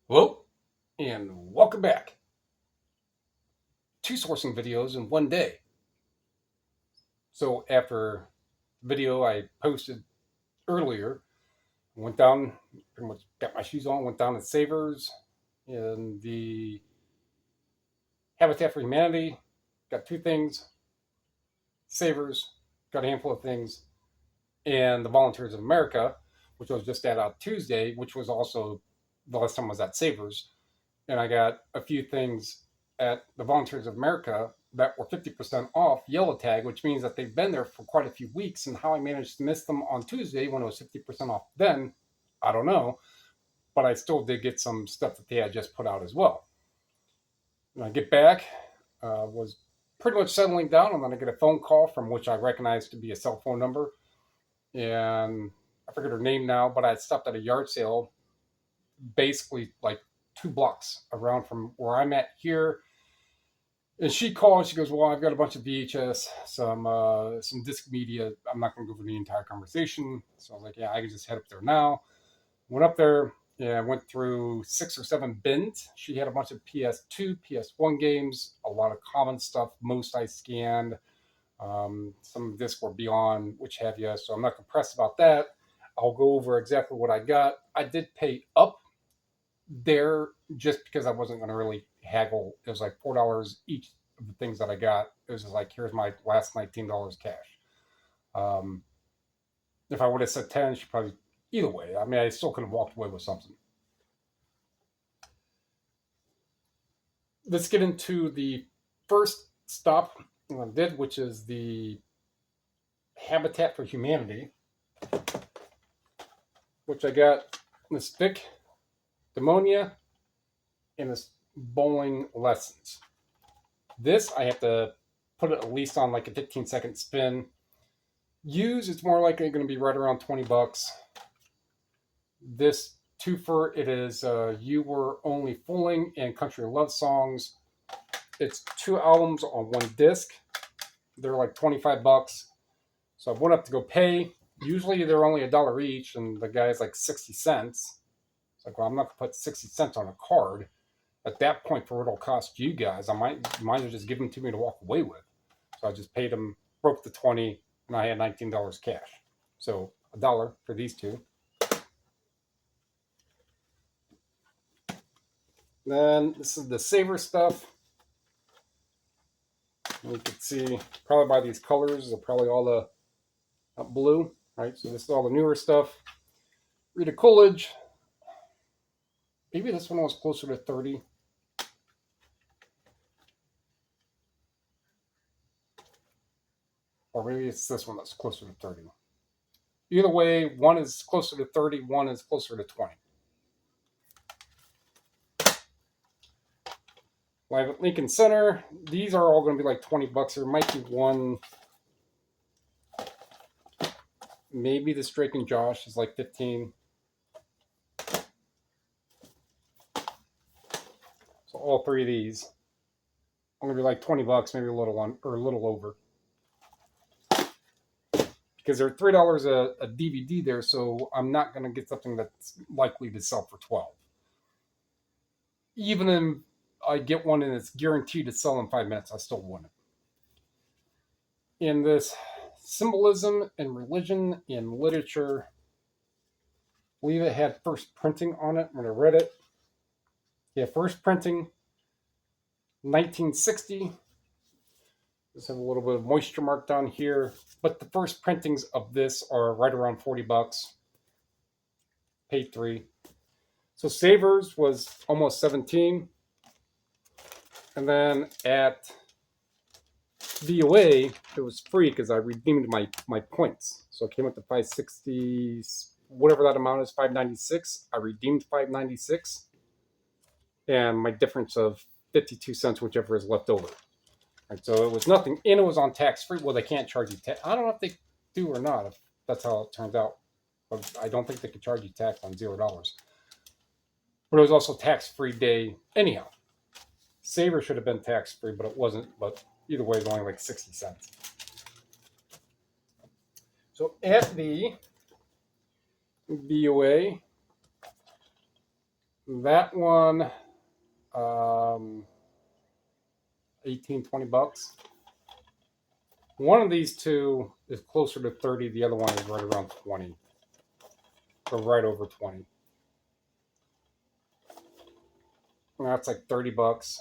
Hello, and welcome back. Two sourcing videos in one day. So after video I posted earlier, went down, pretty much got my shoes on, went down to Savers in the Habitat for Humanity, got two things, Savers, got a handful of things, and the Volunteers of America, which I was just at on Tuesday, which was also the last time I was at Savers. And I got a few things at the Volunteers of America that were 50% off yellow tag, which means that they've been there for quite a few weeks. And how I managed to miss them on Tuesday when it was 50% off then, I don't know. But I still did get some stuff that they had just put out as well. When I get back, was pretty much settling down, and then I get a phone call from which I recognize to be a cell phone number. And I forget her name now, but I stopped at a yard sale basically like 2 blocks around from where I'm at here. And she called. She goes, "Well, I've got a bunch of VHS, some disc media. I'm not going to go over the entire conversation." So I was like, "Yeah, I can just head up there now." Went up there and went through 6 or 7 bins. She had a bunch of PS2, PS1 games, a lot of common stuff. Most I scanned. Some discs were beyond, which have you. So I'm not compressed about that. I'll go over exactly what I got. I did pay up there just because I wasn't going to really haggle. It was like $4 each of the things that I got. It was just like, here's my last $19 cash. Um, if I would have said 10, she probably, either way, I mean, I still could have walked away with something. Let's get into the first stop I did, which is the Habitat for Humanity, which I got this thick pneumonia and this bowling lessons. This I have to put it at least on like a 15-second spin. Used, it's more likely going to be right around $20. This twofer, it is You Were Only Fooling and Country Love Songs. It's 2 albums on one disc. They're like $25. So I went up to go pay. Usually they're only $1 each, and the guy's like 60 cents. It's like, well, I'm not going to put 60 cents on a card. At that point, for what it'll cost you guys, I might as well just give them to me to walk away with. So I just paid them, broke the 20, and I had $19 cash. So $1 for these two. Then this is the Saver stuff. You can see probably by these colors, they're probably all the blue, right? So this is all the newer stuff. Rita Coolidge. Maybe this one was closer to 30. Or maybe it's this one that's closer to 30. Either way, one is closer to 30, one is closer to 20. Live at Lincoln Center. These are all going to be like $20. There might be one. Maybe this Drake and Josh is like 15. So all three of these are going to be like $20, maybe a little on or a little over. Because they're $3 a DVD there, so I'm not going to get something that's likely to sell for 12. Even if I get one and it's guaranteed to sell in 5 minutes, I still want it. In this symbolism and religion in literature, I believe it had first printing on it when I read it. Yeah, first printing, 1960. Just have a little bit of moisture mark down here, but the first printings of this are right around $40. Paid 3. So Savers was almost 17, and then at VOA it was free because I redeemed my points. So it came up to 560, whatever that amount is, 596. I redeemed 596, and my difference of 52 cents, whichever is left over. Right, so it was nothing, and it was on tax free. Well, they can't charge you tax. I don't know if they do or not. If that's how it turns out, but I don't think they could charge you tax on $0. But it was also tax free day anyhow. Saver should have been tax free, but it wasn't. But either way, it's only like 60 cents. So at the VOA, That one, 18, $20. One of these two is closer to 30. The other one is right around 20. So right over 20. And that's like $30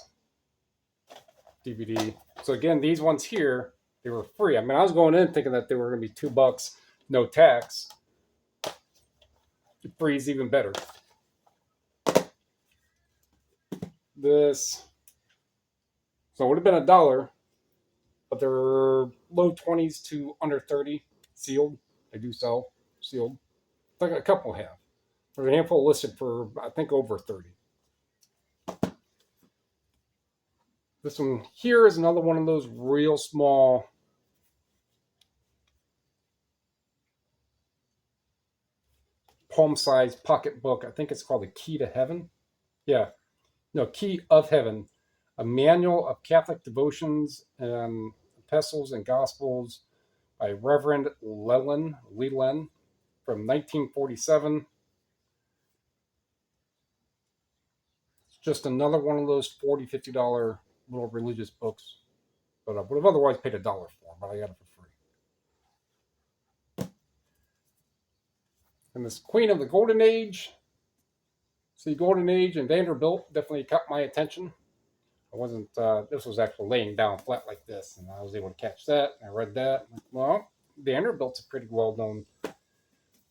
DVD. So again, these ones here, they were free. I mean, I was going in thinking that they were going to be $2, no tax. Free is even better. This, so it would have been $1, but they're low 20s to under 30 sealed. They do sell sealed. Like a couple have. There's a handful listed for, I think, over 30. This one here is another one of those real small palm-sized pocket book. I think it's called The Key to Heaven. Yeah. No, Key of Heaven. A manual of Catholic devotions and epistles and gospels by Reverend Leland from 1947. It's just another one of those $40, $50 little religious books that I would have otherwise paid $1 for, but I got it for free. And this Queen of the Golden Age. See, Golden Age and Vanderbilt definitely caught my attention. I wasn't, this was actually laying down flat like this, and I was able to catch that. I read that. Well, Vanderbilt's a pretty well-known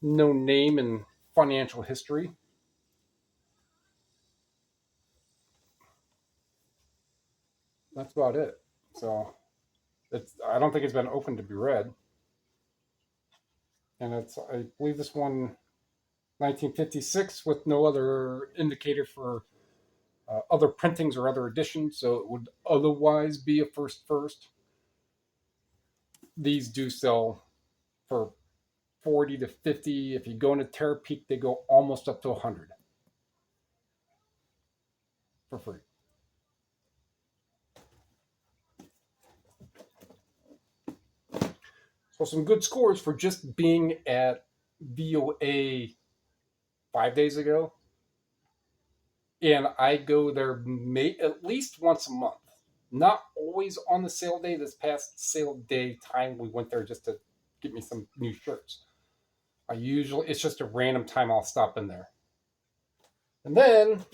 name in financial history. That's about it. So, I don't think it's been open to be read. And I believe this one, 1956, with no other indicator for other printings or other editions, so it would otherwise be a first. These do sell for 40 to 50. If you go into Terra Peak, they go almost up to 100 for free. So some good scores for just being at VOA 5 days ago. And I go there at least once a month. Not always on the sale day. This past sale day time, we went there just to get me some new shirts. It's just a random time I'll stop in there. And then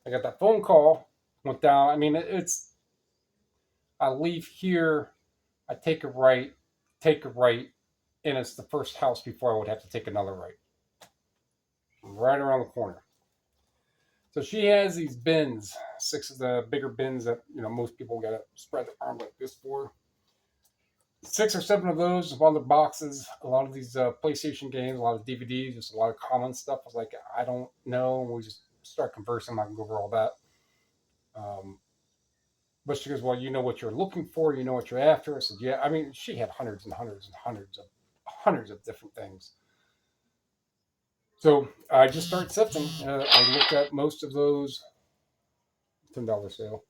I got that phone call, went down. I mean, I leave here, I take a right, and it's the first house before I would have to take another right around the corner. So she has these bins, 6 of the bigger bins that most people got to spread their arm like this for. 6 or 7 of those, of other boxes, a lot of these PlayStation games, a lot of DVDs, just a lot of common stuff. I was like, I don't know. We just start conversing. I can go over all that. But she goes, well, you know what you're looking for. You know what you're after. I said, yeah. I mean, she had hundreds and hundreds and hundreds of different things. So I just started sifting. I looked at most of those. $10 sale.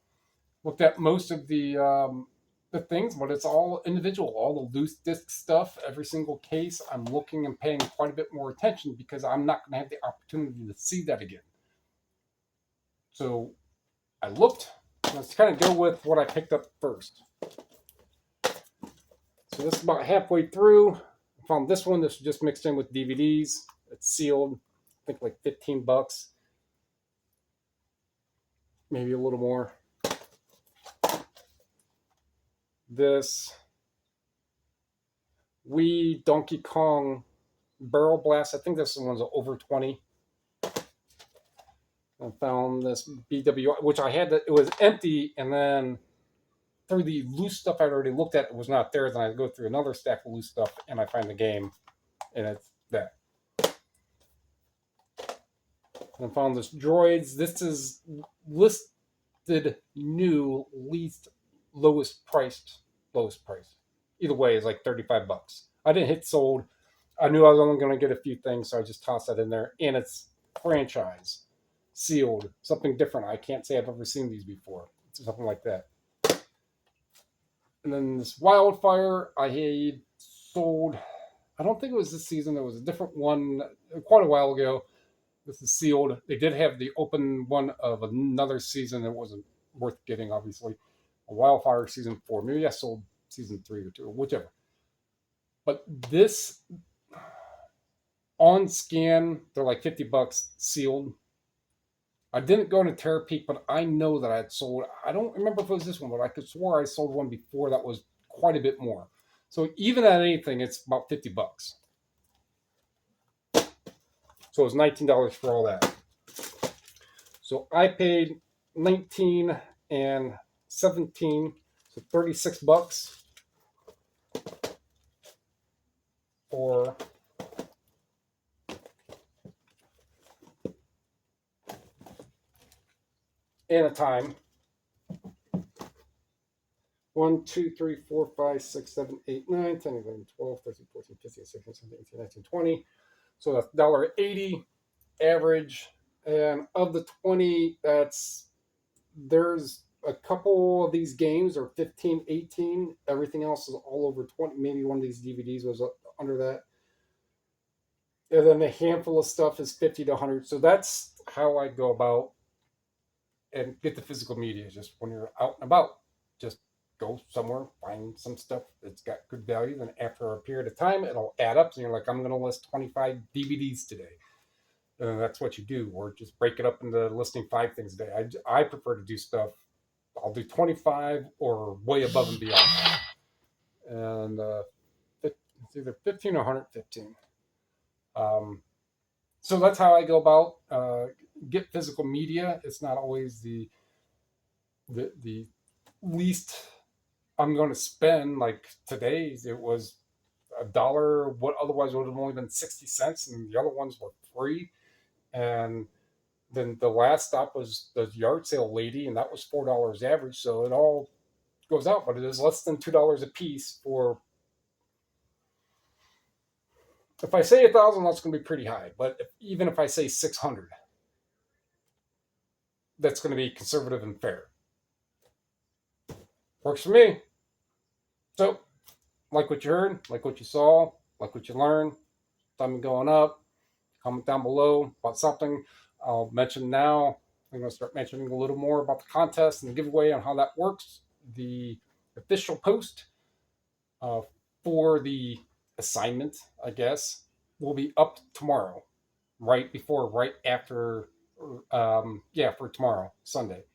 Looked at most of the things, but it's all individual. All the loose disc stuff, every single case, I'm looking and paying quite a bit more attention because I'm not going to have the opportunity to see that again. So I looked. Let's kind of go with what I picked up first. So this is about halfway through. I found this one. This was just mixed in with DVDs. It's sealed. I think like $15. Maybe a little more. This Wii Donkey Kong Barrel Blast. I think this one's over 20. I found this BWI, which I had, it was empty, and then through the loose stuff I'd already looked at, it was not there. Then I go through another stack of loose stuff, and I find the game, and it's that. And I found this Droids. This is listed new, lowest price. Either way, is like $35. I didn't hit sold. I knew I was only going to get a few things, so I just tossed that in there. And it's franchise, sealed, something different. I can't say I've ever seen these before. It's something like that. And then this Wildfire, I had sold. I don't think it was this season. It was a different one quite a while ago. This is sealed. They did have the open one of another season that wasn't worth getting, obviously. A Wildfire season 4. Maybe I sold season 3 or 2, or whichever. But this on scan, they're like $50 sealed. I didn't go into Terra Peak, but I know that I had sold. I don't remember if it was this one, but I could swear I sold one before that was quite a bit more. So even at anything, it's about $50. So it was $19 for all that. So I paid 19 and 17, so $36 for in a time. 1, 2, 3, 4, 5, 6, 7, 8, 9, 10, 11, 12, 13, 14, 15, 16, 17, 18, 19, 20. So that's $1.80 average. And of the 20, there's a couple of these games are 15, 18. Everything else is all over 20. Maybe one of these DVDs was under that. And then a handful of stuff is 50 to 100. So that's how I go about and get the physical media. Just when you're out and about, just go somewhere, find some stuff that's got good value. Then after a period of time, it'll add up. So you're like, I'm going to list 25 DVDs today. And that's what you do, or just break it up into listing 5 things a day. I prefer to do stuff. I'll do 25 or way above and beyond that. And it's either 15 or 115. So that's how I go about get physical media. It's not always the least I'm going to spend. Like today's, it was $1. What otherwise would have only been 60 cents, and the other ones were free. And then the last stop was the yard sale lady, and that was $4 average. So it all goes out, but it is less than $2 a piece for. If I say 1,000, that's going to be pretty high. But even if I say 600, that's going to be conservative and fair. Works for me. So, like what you heard, like what you saw, like what you learned, time going up. Comment down below about something. I'll mention now. I'm going to start mentioning a little more about the contest and the giveaway on how that works. The official post for the assignment, I guess, will be up tomorrow, right after, for tomorrow, Sunday,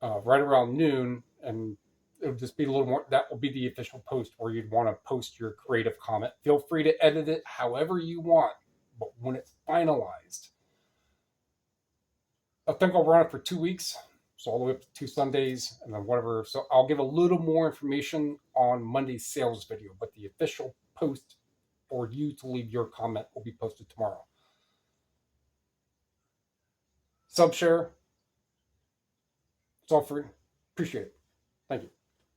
right around noon, and it'll just be a little more. That will be the official post where you'd want to post your creative comment. Feel free to edit it however you want, but when it's finalized, I think I'll run it for 2 weeks. So all the way up to 2 Sundays, and then whatever. So I'll give a little more information on Monday's sales video, but the official post for you to leave your comment will be posted tomorrow. Subshare. It's all free. Appreciate it.